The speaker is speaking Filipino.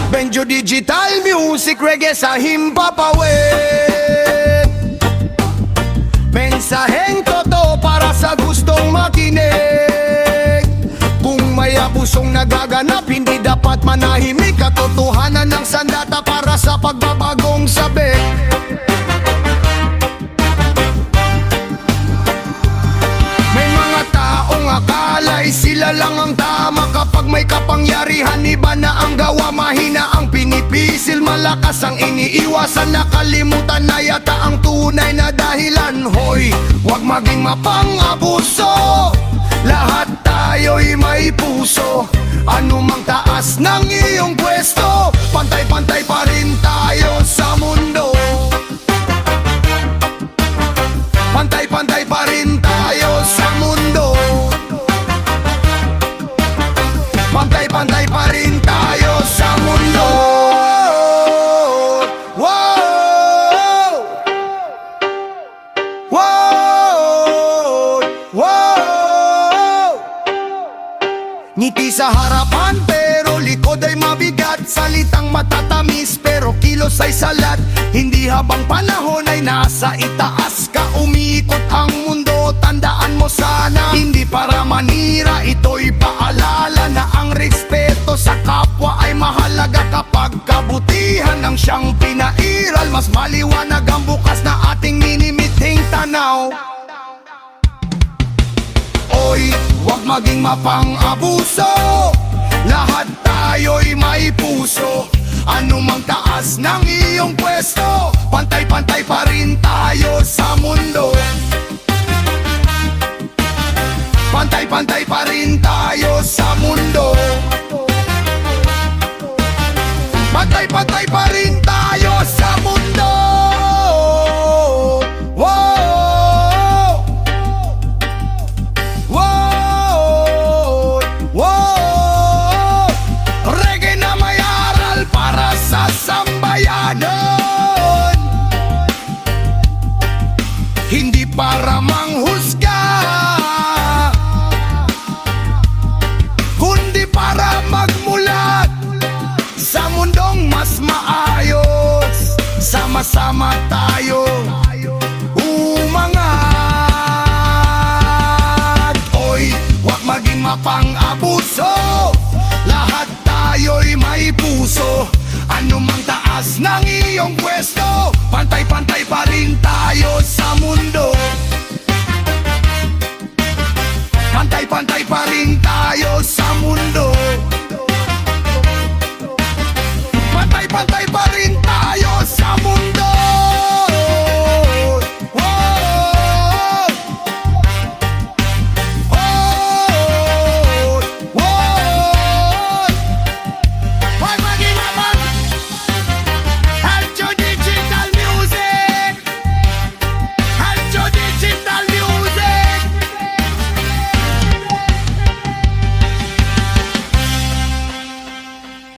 Benjo digital music, reggae sa himpapawid. Mensaheng totoo para sa gustong makinig. Kung may abusong nagaganap, hindi dapat manahimik. Katotohanan ng sandata para sa pagbabagong sabik. May mga taong akala'y sila lang ang tama. Kapag may kapangyarihan, iba na ang gawa. Mahina ang pinipisil, malakas ang iniiwasan. Nakalimutan na yata ang tunay na dahilan. Hoy, huwag maging mapang-abuso. Lahat tayo'y may puso. Anumang taas ng iyong pwesto, pantay-pantay pa rin tayo sa mundo. Pantay-pantay pa rin tayo sa mundo. Pantay-pantay pa rin tayo sa mundo. Wow! Wow! Wow! Ngiti sa harapan pero likod ay mabigat. Salitang matatamis pero kilos ay salat. Hindi habang panahon ay nasa itaas ka, umiikot ang mundo. Tandaan mo sana, hindi para manira, ito'y paalala na ang respeto sa kapwa ay mahalaga. Kapag kabutihan ang siyang pinairal, mas maliwanag ang bukas na ating minimithing tanaw. Oy, huwag maging mapang-abuso. Lahat tayo'y may puso. Anumang taas ng iyong pwesto, pantay-pantay pa rin tayo sa mundo. Pantay-pantay pa rin tayo sa mundo. Pantay-pantay pa rin tayo sa mundo. Wow! Wow! Wow! Reggae na may aral para sa sambayanan. Hindi para manghusga, kundi para magmulat sa mundong mas maayos. Sama-sama tayo umangat. Oy, huwag maging mapang-abuso. Lahat tayo'y may puso. Anumang taas ng iyong pwesto, pantay-pantay pa rin tayo sa mundo. Pantay-pantay pa rin tayo sa mundo. Pantay-pantay pa